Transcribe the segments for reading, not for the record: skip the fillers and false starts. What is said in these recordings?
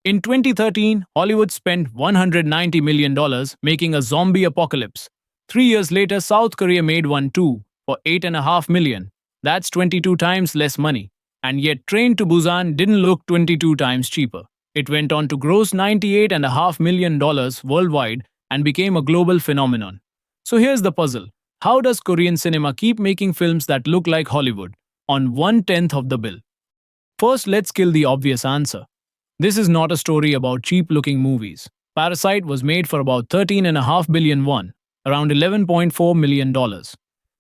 In 2013, Hollywood spent $190 million making a zombie apocalypse. 3 years later, South Korea made one too, for $8.5 million. That's 22 times less money. And yet, Train to Busan didn't look 22 times cheaper. It went on to gross $98.5 million worldwide and became a global phenomenon. So here's the puzzle. How does Korean cinema keep making films that look like Hollywood on 1/10 of the bill? First, let's kill the obvious answer. This is not a story about cheap-looking movies. Parasite was made for about 13.5 billion won, around $11.4 million.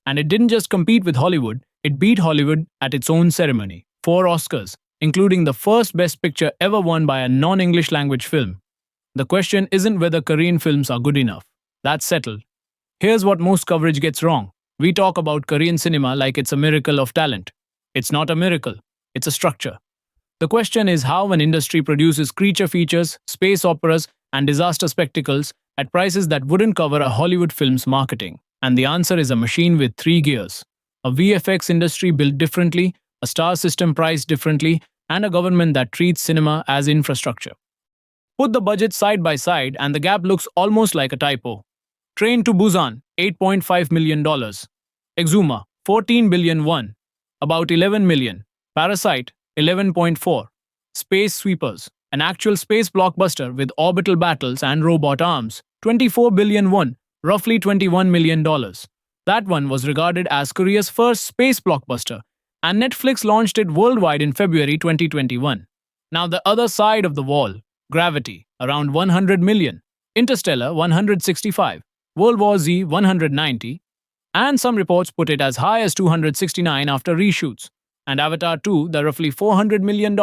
And it didn't just compete with Hollywood, it beat Hollywood at its own ceremony. 4 Oscars, including the first Best Picture ever won by a non-English language film. The question isn't whether Korean films are good enough. That's settled. Here's what most coverage gets wrong. We talk about Korean cinema like it's a miracle of talent. It's not a miracle. It's a structure. The question is how an industry produces creature features, space operas, and disaster spectacles at prices that wouldn't cover a Hollywood film's marketing. And the answer is a machine with 3 gears. A VFX industry built differently, a star system priced differently, and a government that treats cinema as infrastructure. Put the budgets side by side and the gap looks almost like a typo. Train to Busan, $8.5 million. Exhuma, 14 billion won, about 11 million. Parasite, 11.4. Space Sweepers, an actual space blockbuster with orbital battles and robot arms, 24 billion won, roughly $21 million. That one was regarded as Korea's first space blockbuster, and Netflix launched it worldwide in February 2021. Now the other side of the wall, Gravity, around 100 million. Interstellar, 165. World War Z, 190. And some reports put it as high as 269 after reshoots. And Avatar 2, the roughly $400 million,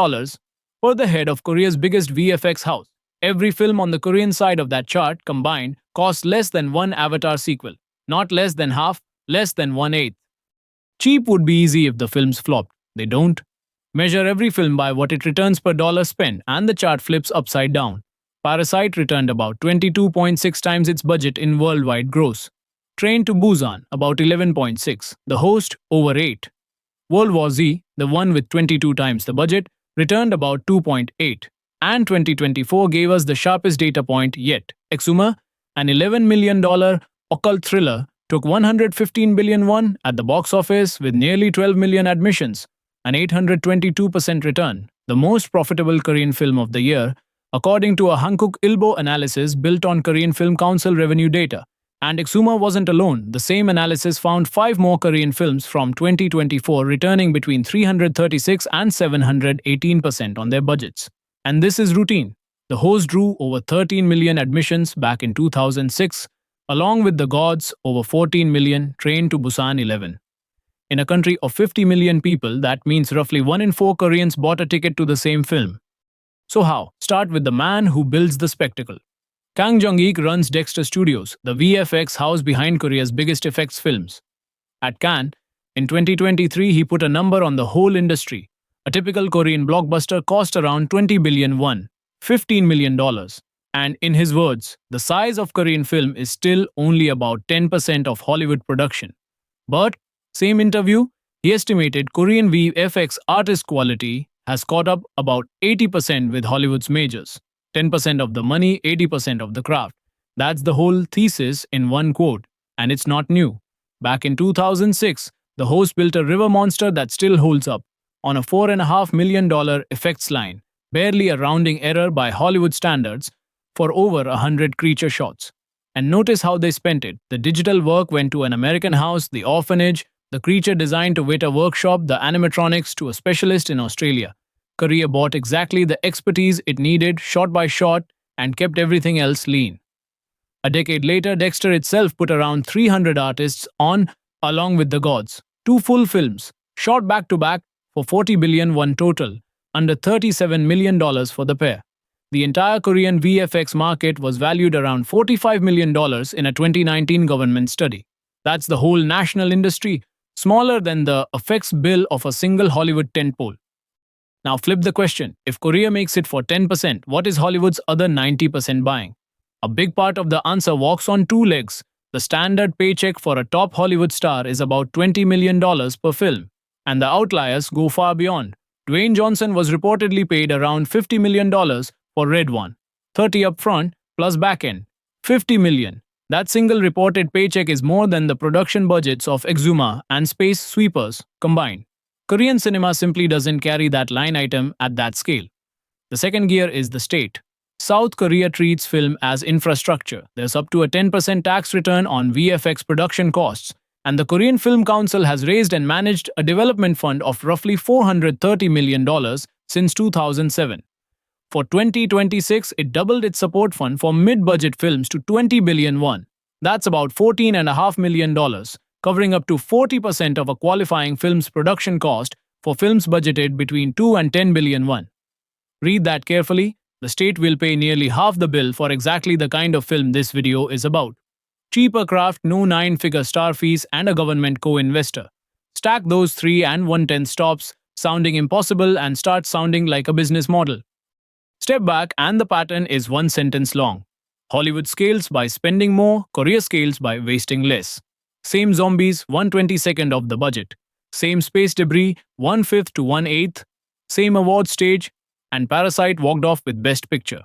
for the head of Korea's biggest VFX house. Every film on the Korean side of that chart combined cost less than one Avatar sequel. Not less than half, less than 1/8. Cheap would be easy if the films flopped. They don't. Measure every film by what it returns per dollar spent and the chart flips upside down. Parasite returned about 22.6 times its budget in worldwide gross. Train to Busan, about 11.6. The Host, over 8. World War Z, the one with 22 times the budget, returned about 2.8. And 2024 gave us the sharpest data point yet. Exhuma, an $11 million occult thriller, took 115 billion won at the box office with nearly 12 million admissions, an 822% return, the most profitable Korean film of the year, according to a Hankook Ilbo analysis built on Korean Film Council revenue data. And Exhuma wasn't alone. The same analysis found 5 more Korean films from 2024 returning between 336 and 718% on their budgets. And this is routine. The Host drew over 13 million admissions back in 2006, along with The Gods, over 14 million, Train to Busan 11. In a country of 50 million people, that means roughly 1 in 4 Koreans bought a ticket to the same film. So how? Start with the man who builds the spectacle. Kang Jung-ik runs Dexter Studios, the VFX house behind Korea's biggest effects films. At Cannes, in 2023 he put a number on the whole industry. A typical Korean blockbuster cost around 20 billion won, $15 million. And in his words, the size of Korean film is still only about 10% of Hollywood production. But, same interview, he estimated Korean VFX artist quality has caught up about 80% with Hollywood's majors. 10% of the money, 80% of the craft. That's the whole thesis in one quote. And it's not new. Back in 2006, the Host built a river monster that still holds up, on a $4.5 million effects line, barely a rounding error by Hollywood standards, for over 100 creature shots. And notice how they spent it. The digital work went to an American house, the orphanage, the creature designed to wait a workshop, the animatronics to a specialist in Australia. Korea bought exactly the expertise it needed, shot by shot, and kept everything else lean. A decade later, Dexter itself put around 300 artists on, along with The Gods. 2 full films, shot back-to-back for 40 billion won total, under $37 million for the pair. The entire Korean VFX market was valued around $45 million in a 2019 government study. That's the whole national industry, smaller than the effects bill of a single Hollywood tentpole. Now flip the question. If Korea makes it for 10%, what is Hollywood's other 90% buying? A big part of the answer walks on 2 legs. The standard paycheck for a top Hollywood star is about $20 million per film. And the outliers go far beyond. Dwayne Johnson was reportedly paid around $50 million for Red One, 30 upfront plus backend, 50 million. That single reported paycheck is more than the production budgets of Exhuma and Space Sweepers combined. Korean cinema simply doesn't carry that line item at that scale. The second gear is the state. South Korea treats film as infrastructure. There's up to a 10% tax return on VFX production costs, and the Korean Film Council has raised and managed a development fund of roughly $430 million since 2007. For 2026, it doubled its support fund for mid-budget films to 20 billion won. That's about $14.5 million, covering up to 40% of a qualifying film's production cost for films budgeted between 2 and 10 billion won. Read that carefully. The state will pay nearly half the bill for exactly the kind of film this video is about. Cheaper craft, no 9-figure star fees, and a government co-investor. Stack those 3 and 1/10 stops, sounding impossible and start sounding like a business model. Step back and the pattern is one sentence long. Hollywood scales by spending more, Korea scales by wasting less. Same zombies, 1/22nd of the budget. Same space debris, 1/5 to 1/8. Same award stage, and Parasite walked off with Best Picture.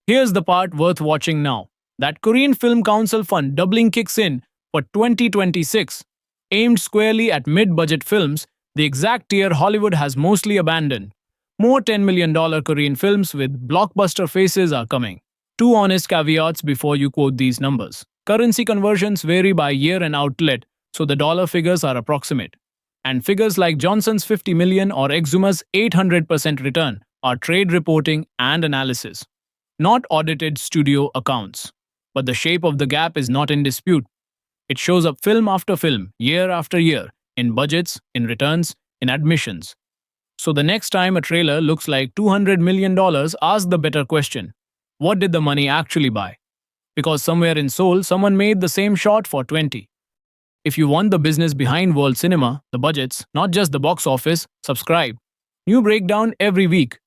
Here's the part worth watching now. That Korean Film Council fund doubling kicks in for 2026. Aimed squarely at mid-budget films, the exact tier Hollywood has mostly abandoned. More $10 million Korean films with blockbuster faces are coming. Two honest caveats before you quote these numbers. Currency conversions vary by year and outlet, so the dollar figures are approximate. And figures like Johnson's 50 million or Exhuma's 800% return are trade reporting and analysis, not audited studio accounts. But the shape of the gap is not in dispute. It shows up film after film, year after year, in budgets, in returns, in admissions. So the next time a trailer looks like $200 million, ask the better question. What did the money actually buy? Because somewhere in Seoul, someone made the same shot for 20. If you want the business behind world cinema, the budgets, not just the box office, subscribe. New breakdown every week.